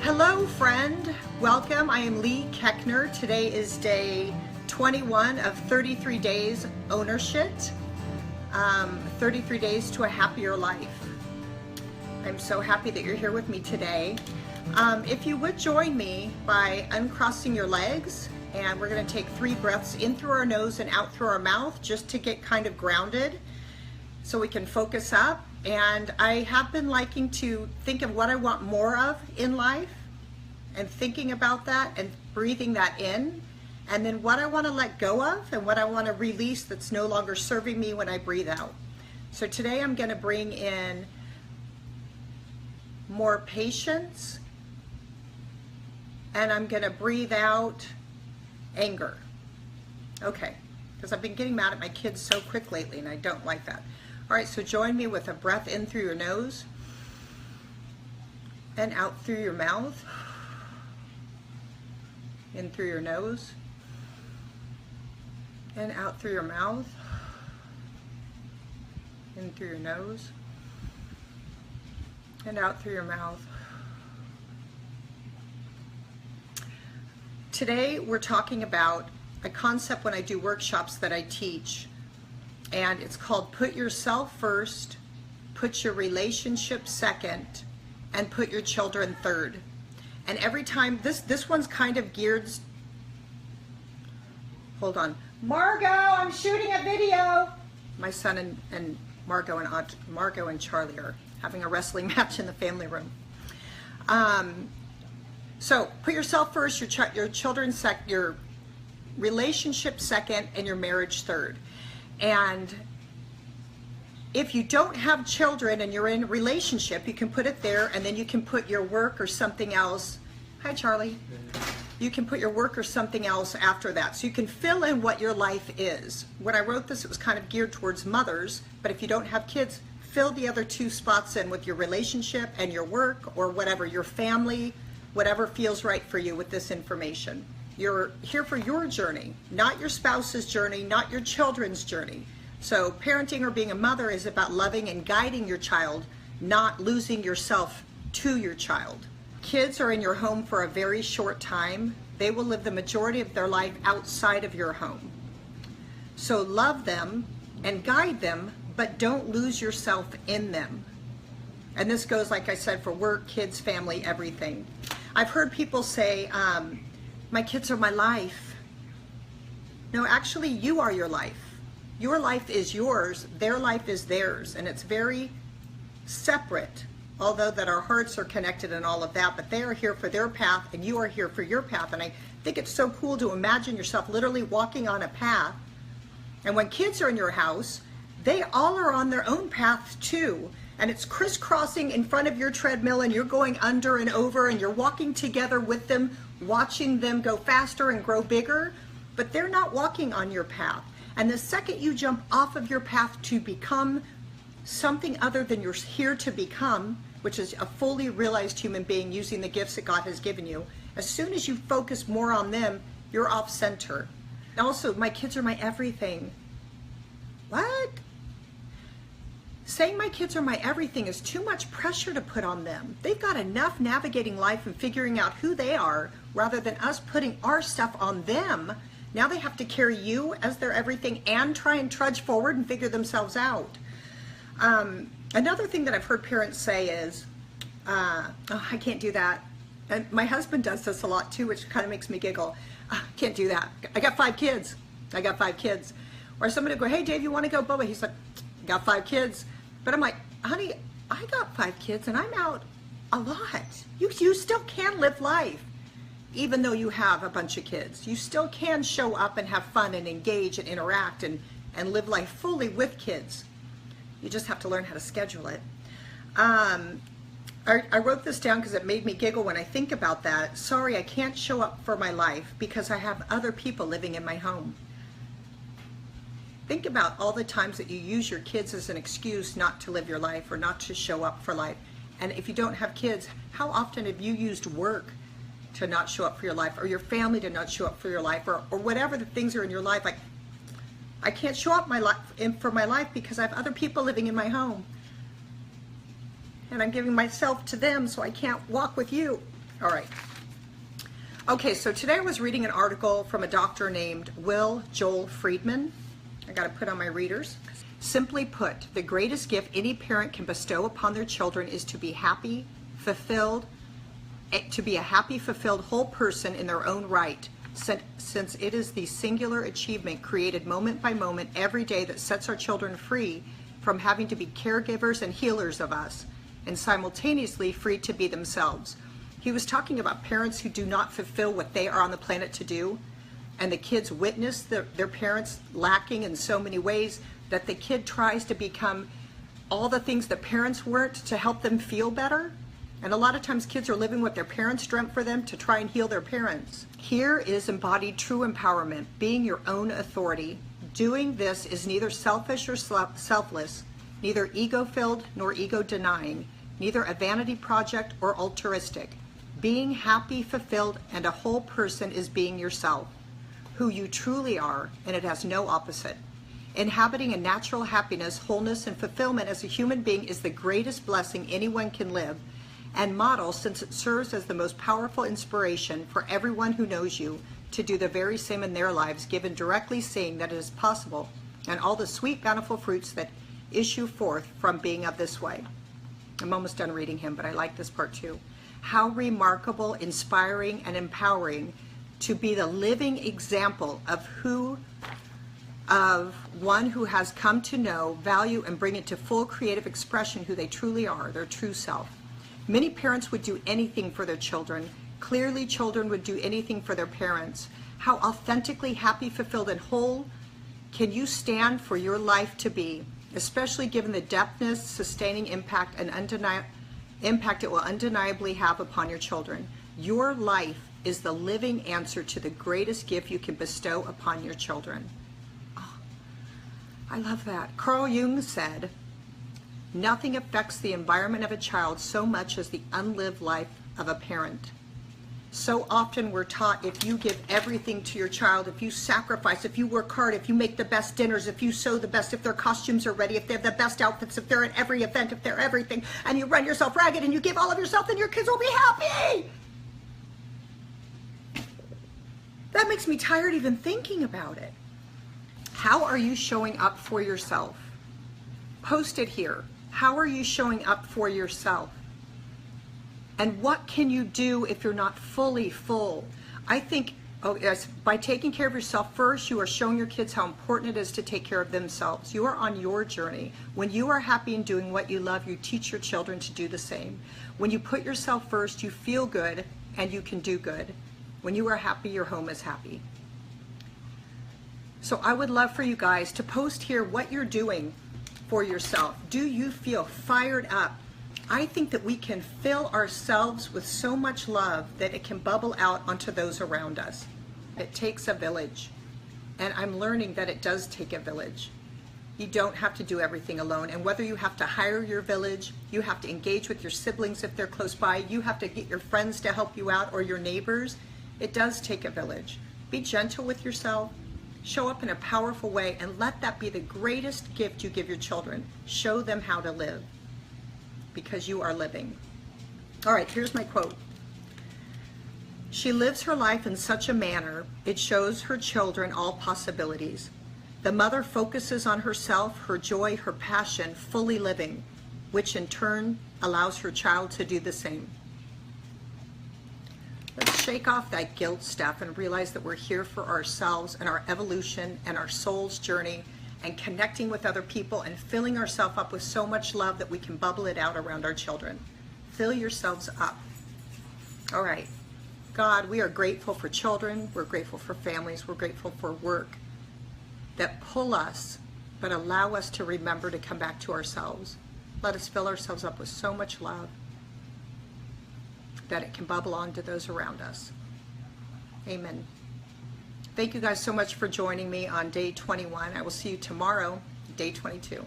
Hello friend, welcome. I am Leigh Koechner. Today is day 21 of 33 days ownership, 33 days to a happier life. I'm so happy that you're here with me today. If you would join me by uncrossing your legs, and we're going to take 3 breaths in through our nose and out through our mouth just to get kind of grounded so we can focus up. And I have been liking to think of what I want more of in life and thinking about that and breathing that in, and then what I want to let go of and what I want to release that's no longer serving me when I breathe out. So today I'm going to bring in more patience, and I'm going to breathe out anger. Okay, because I've been getting mad at my kids so quick lately and I don't like that. All right, so join me with a breath in through your nose and out through your mouth. In through your nose and out through your mouth. In through your nose and out through your mouth. Today we're talking about a concept when I do workshops that I teach, and it's called put yourself first, put your relationship second, and put your children third. And every time, this one's kind of geared, hold on. Margot, I'm shooting a video. My son and Margot and Charlie are having a wrestling match in the family room. So put yourself first, your children second, your relationship second, and your marriage third. And if you don't have children and you're in a relationship, you can put it there, and then you can put your work or something else. Hi, Charlie. You can put your work or something else after that. So you can fill in what your life is. When I wrote this, it was kind of geared towards mothers, but if you don't have kids, fill the other 2 spots in with your relationship and your work or whatever, your family, whatever feels right for you with this information. You're here for your journey, not your spouse's journey, not your children's journey. So parenting or being a mother is about loving and guiding your child, not losing yourself to your child. Kids are in your home for a very short time. They will live the majority of their life outside of your home. So love them and guide them, but don't lose yourself in them. And this goes, like I said, for work, kids, family, everything. I've heard people say, my kids are my life. No, actually, you are your life. Your life is yours, their life is theirs, and it's very separate, although that our hearts are connected and all of that, but they are here for their path and you are here for your path. And I think it's so cool to imagine yourself literally walking on a path, and when kids are in your house, they all are on their own path too, and it's crisscrossing in front of your treadmill, and you're going under and over, and you're walking together with them, watching them go faster and grow bigger, but they're not walking on your path. And the second you jump off of your path to become something other than you're here to become, which is a fully realized human being using the gifts that God has given you, as soon as you focus more on them, you're off center. And also, my kids are my everything. What? Saying my kids are my everything is too much pressure to put on them. They've got enough navigating life and figuring out who they are rather than us putting our stuff on them. Now they have to carry you as their everything and try and trudge forward and figure themselves out. Another thing that I've heard parents say is, oh, I can't do that. And my husband does this a lot too, which kind of makes me giggle. Can't do that. I got 5 kids. I got 5 kids. Or somebody will go, hey, Dave, you want to go Bubba? He's like, I got 5 kids. But I'm like, honey, I got 5 kids and I'm out a lot. You still can live life. Even though you have a bunch of kids, you still can show up and have fun and engage and interact and live life fully with kids. You just have to learn how to schedule it. I wrote this down because it made me giggle when I think about that. Sorry, I can't show up for my life because I have other people living in my home. Think about all the times that you use your kids as an excuse not to live your life or not to show up for life. And if you don't have kids, how often have you used work to not show up for your life, or your family to not show up for your life, or whatever the things are in your life? Like, I can't show up for my life because I have other people living in my home. and I'm giving myself to them, so I can't walk with you. All right. Okay, so today I was reading an article from a doctor named Will Joel Friedman. I got to put on my readers. Simply put, the greatest gift any parent can bestow upon their children is to be happy, fulfilled, to be a happy, fulfilled whole person in their own right, since it is the singular achievement created moment by moment every day that sets our children free from having to be caregivers and healers of us, and simultaneously free to be themselves. He was talking about parents who do not fulfill what they are on the planet to do, and the kids witness their parents lacking in so many ways that the kid tries to become all the things the parents weren't to help them feel better. And a lot of times kids are living what their parents dreamt for them to try and heal their parents. Here is embodied true empowerment, being your own authority. Doing this is neither selfish or selfless, neither ego-filled nor ego-denying, neither a vanity project or altruistic. Being happy, fulfilled, and a whole person is being yourself, who you truly are, and it has no opposite. Inhabiting a natural happiness, wholeness, and fulfillment as a human being is the greatest blessing anyone can live and model, since it serves as the most powerful inspiration for everyone who knows you to do the very same in their lives, given directly seeing that it is possible, and all the sweet, bountiful fruits that issue forth from being of this way. I'm almost done reading him, but I like this part too. How remarkable, inspiring, and empowering to be the living example of one who has come to know, value, and bring into full creative expression who they truly are, their true self. Many parents would do anything for their children. Clearly, children would do anything for their parents. How authentically happy, fulfilled, and whole can you stand for your life to be, especially given the depthness, sustaining impact, and impact it will undeniably have upon your children. Your life is the living answer to the greatest gift you can bestow upon your children. Oh, I love that. Carl Jung said, nothing affects the environment of a child so much as the unlived life of a parent. So often we're taught if you give everything to your child, if you sacrifice, if you work hard, if you make the best dinners, if you sew the best, if their costumes are ready, if they have the best outfits, if they're at every event, if they're everything, and you run yourself ragged and you give all of yourself, then your kids will be happy. That makes me tired even thinking about it. How are you showing up for yourself? Post it here. How are you showing up for yourself? And what can you do if you're not fully full? I think yes, by taking care of yourself first, you are showing your kids how important it is to take care of themselves. You are on your journey. When you are happy and doing what you love, you teach your children to do the same. When you put yourself first, you feel good and you can do good. When you are happy, your home is happy. So I would love for you guys to post here what you're doing for yourself. Do you feel fired up? I think that we can fill ourselves with so much love that it can bubble out onto those around us. It takes a village, and I'm learning that it does take a village. You don't have to do everything alone, and whether you have to hire your village, you have to engage with your siblings if they're close by, you have to get your friends to help you out or your neighbors, it does take a village. Be gentle with yourself, show up in a powerful way, and let that be the greatest gift you give your children. Show them how to live, because you are living. All right, here's my quote. She lives her life in such a manner, it shows her children all possibilities. The mother focuses on herself, her joy, her passion, fully living, which in turn allows her child to do the same. Let's shake off that guilt stuff and realize that we're here for ourselves and our evolution and our soul's journey, and connecting with other people and filling ourselves up with so much love that we can bubble it out around our children. Fill yourselves up. All right. God, we are grateful for children. We're grateful for families. We're grateful for work that pull us, but allow us to remember to come back to ourselves. Let us fill ourselves up with so much love that it can bubble on to those around us. Amen. Thank you guys so much for joining me on day 21. I will see you tomorrow, day 22.